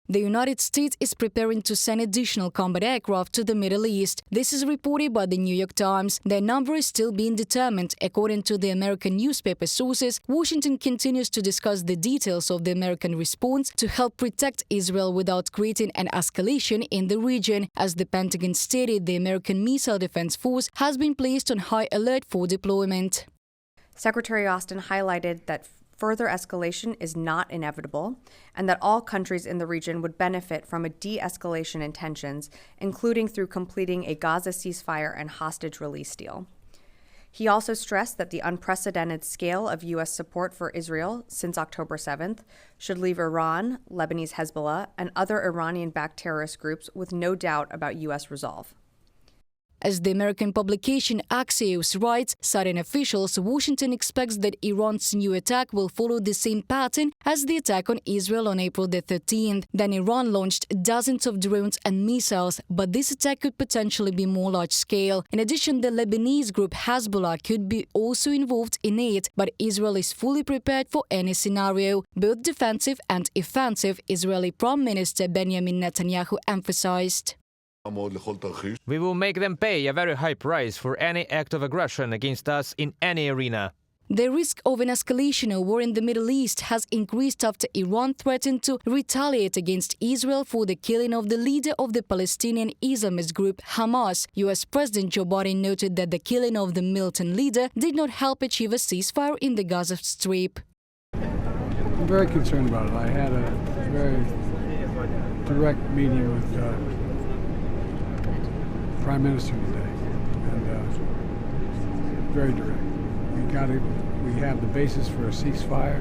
The United States is preparing to send additional combat aircraft to the Middle East. This is reported by the New York Times. Their number is still being determined. According to the American newspaper sources, Washington continues to discuss the details of the American response to help protect Israel without creating an escalation in the region. As the Pentagon stated, the American Missile Defense Force has been placed on high alert for deployment. Secretary Austin highlighted that further escalation is not inevitable, and that all countries in the region would benefit from a de-escalation in tensions, including through completing a Gaza ceasefire and hostage release deal. He also stressed that the unprecedented scale of U.S. support for Israel since October 7th should leave Iran, Lebanese Hezbollah, and other Iranian-backed terrorist groups with no doubt about U.S. resolve. As the American publication Axios writes, citing officials, Washington expects that Iran's new attack will follow the same pattern as the attack on Israel on April the 13th. Then Iran launched dozens of drones and missiles, but this attack could potentially be more large-scale. In addition, the Lebanese group Hezbollah could be also involved in it, but Israel is fully prepared for any scenario, both defensive and offensive, Israeli Prime Minister Benjamin Netanyahu emphasized. We will make them pay a very high price for any act of aggression against us in any arena. The risk of an escalation of war in the Middle East has increased after Iran threatened to retaliate against Israel for the killing of the leader of the Palestinian Islamist group Hamas. U.S. President Joe Biden noted that the killing of the militant leader did not help achieve a ceasefire in the Gaza Strip. I'm very concerned about it. I had a very direct meeting with Prime Minister today, and very direct. We have the basis for a ceasefire.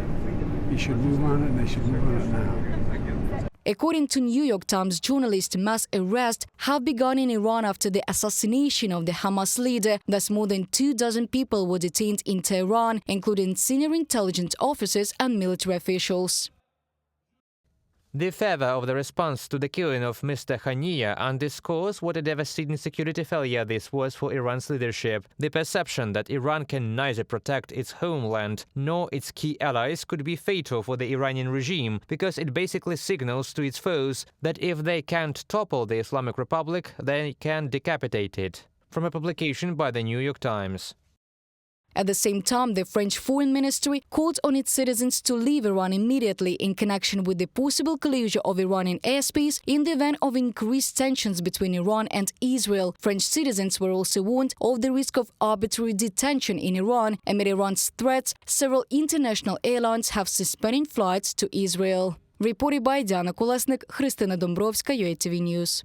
He should move on it, and they should move on it now. According to New York Times journalist, mass arrests have begun in Iran after the assassination of the Hamas leader. Thus, more than 24 people were detained in Tehran, including senior intelligence officers and military officials. The fervor of the response to the killing of Mr. Haniyeh underscores what a devastating security failure this was for Iran's leadership. The perception that Iran can neither protect its homeland nor its key allies could be fatal for the Iranian regime, because it basically signals to its foes that if they can't topple the Islamic Republic, they can decapitate it. From a publication by the New York Times. At the same time, the French Foreign Ministry called on its citizens to leave Iran immediately in connection with the possible closure of Iranian airspace in the event of increased tensions between Iran and Israel. French citizens were also warned of the risk of arbitrary detention in Iran. Amid Iran's threats, several international airlines have suspended flights to Israel. Reported by Diana Kolesnik, Христина Домбровська, UATV News.